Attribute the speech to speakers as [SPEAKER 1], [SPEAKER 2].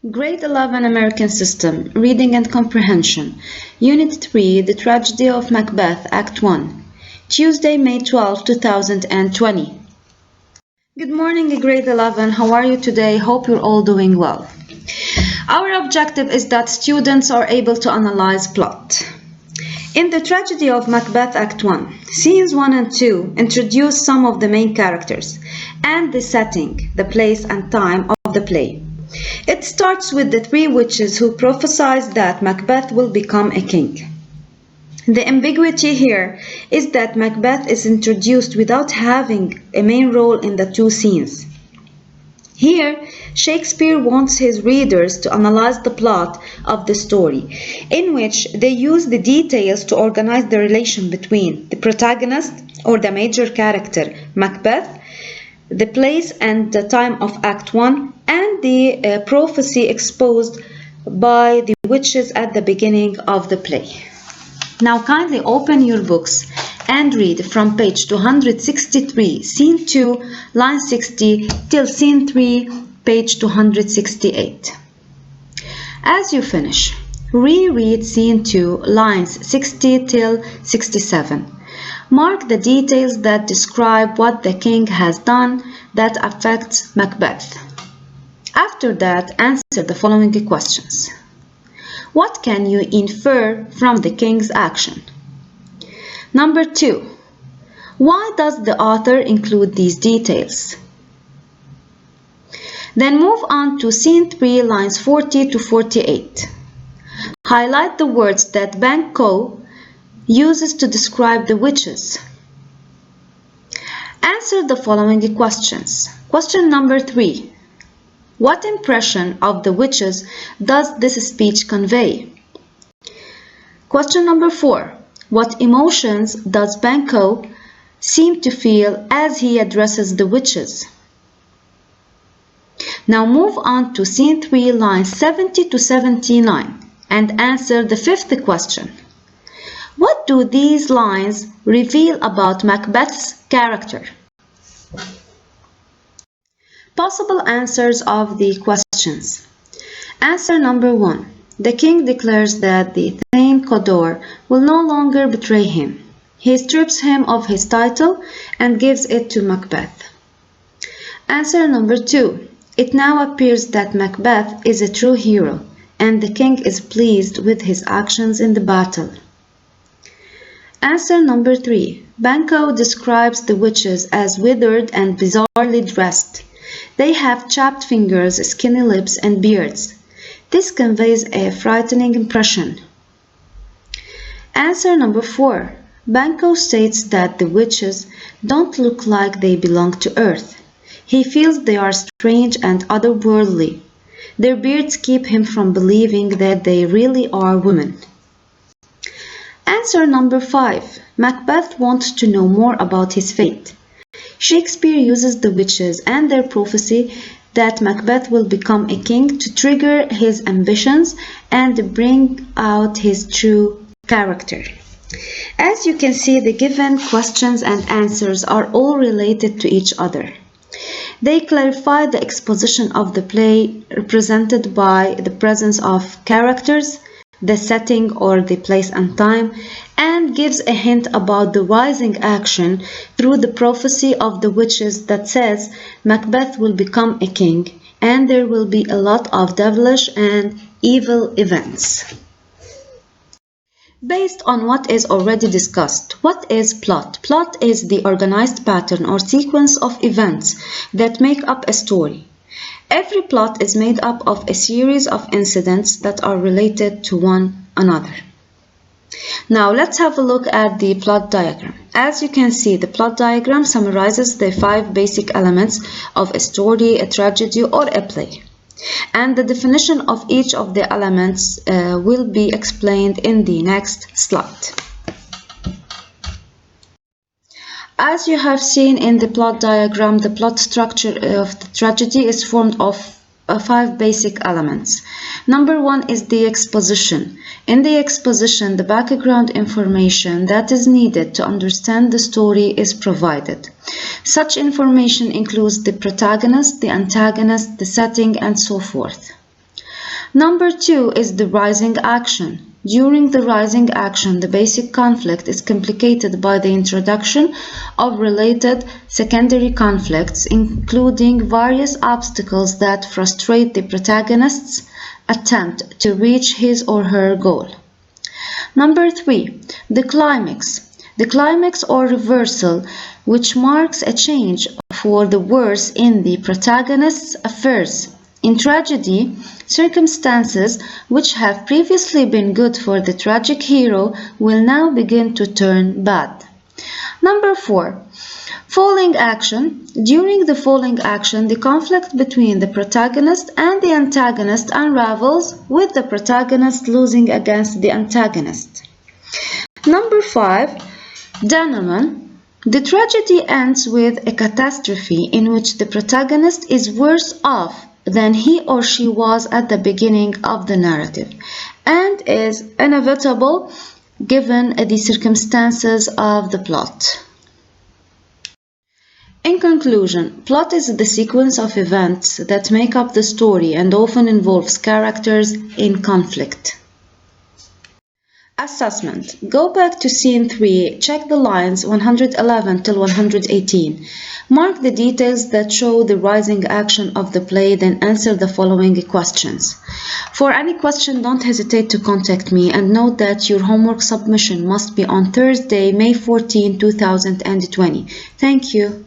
[SPEAKER 1] Grade 11 American System, Reading and Comprehension, Unit 3, The Tragedy of Macbeth, Act 1, Tuesday, May 12, 2020. Good morning, Grade 11. How are you today? Hope you're all doing well. Our objective is that students are able to analyze plot. In The Tragedy of Macbeth, Act 1, Scenes 1 and 2 introduce some of the main characters and the setting, the place and time of the play. It starts with the three witches who prophesied that Macbeth will become a king. The ambiguity here is that Macbeth is introduced without having a main role in the two scenes. Here, Shakespeare wants his readers to analyze the plot of the story, in which they use the details to organize the relation between the protagonist or the major character, Macbeth, the place and the time of Act 1, and the prophecy exposed by the witches at the beginning of the play. Now kindly open your books and read from page 263, scene 2, line 60, till scene 3, page 268. As you finish, reread scene 2, lines 60 till 67. Mark the details that describe what the king has done that affects Macbeth. After that, answer the following questions. What can you infer from the king's action? Number 2. Why does the author include these details? Then move on to scene 3, lines 40 to 48. Highlight the words that Banquo uses to describe the witches. Answer the following questions. Question number 3. What impression of the witches does this speech convey? Question number 4. What emotions does Banquo seem to feel as he addresses the witches? Now move on to scene 3, lines 70 to 79 and answer the 5th question. What do these lines reveal about Macbeth's character? Possible answers of the questions. Answer number 1. The king declares that the Thane Cawdor will no longer betray him. He strips him of his title and gives it to Macbeth. Answer number 2. It now appears that Macbeth is a true hero and the king is pleased with his actions in the battle. Answer number 3. Banquo describes the witches as withered and bizarrely dressed. They have chapped fingers, skinny lips, and beards. This conveys a frightening impression. Answer number 4. Banquo states that the witches don't look like they belong to Earth. He feels they are strange and otherworldly. Their beards keep him from believing that they really are women. Answer number 5. Macbeth wants to know more about his fate. Shakespeare uses the witches and their prophecy that Macbeth will become a king to trigger his ambitions and bring out his true character. As you can see, the given questions and answers are all related to each other. They clarify the exposition of the play represented by the presence of characters, the setting or the place and time, and gives a hint about the rising action through the prophecy of the witches that says Macbeth will become a king and there will be a lot of devilish and evil events. Based on what is already discussed, what is plot? Plot is the organized pattern or sequence of events that make up a story. Every plot is made up of a series of incidents that are related to one another. Now let's have a look at the plot diagram. As you can see, the plot diagram summarizes the 5 basic elements of a story, a tragedy, or a play. And the definition of each of the elements will be explained in the next slide. As you have seen in the plot diagram, the plot structure of the tragedy is formed of 5 basic elements. Number 1 is the exposition. In the exposition, the background information that is needed to understand the story is provided. Such information includes the protagonist, the antagonist, the setting, and so forth. Number 2 is the rising action. During the rising action, the basic conflict is complicated by the introduction of related secondary conflicts, including various obstacles that frustrate the protagonist's attempt to reach his or her goal. Number 3. The climax. The climax or reversal, which marks a change for the worse in the protagonist's affairs. In tragedy, circumstances which have previously been good for the tragic hero will now begin to turn bad. Number 4. Falling action. During the falling action, the conflict between the protagonist and the antagonist unravels, with the protagonist losing against the antagonist. Number 5. Denouement. The tragedy ends with a catastrophe in which the protagonist is worse off than he or she was at the beginning of the narrative, and is inevitable given the circumstances of the plot. In conclusion, plot is the sequence of events that make up the story and often involves characters in conflict. Assessment. Go back to scene 3, check the lines 111 till 118. Mark the details that show the rising action of the play, then answer the following questions. For any question, don't hesitate to contact me, and note that your homework submission must be on Thursday, May 14, 2020. Thank you.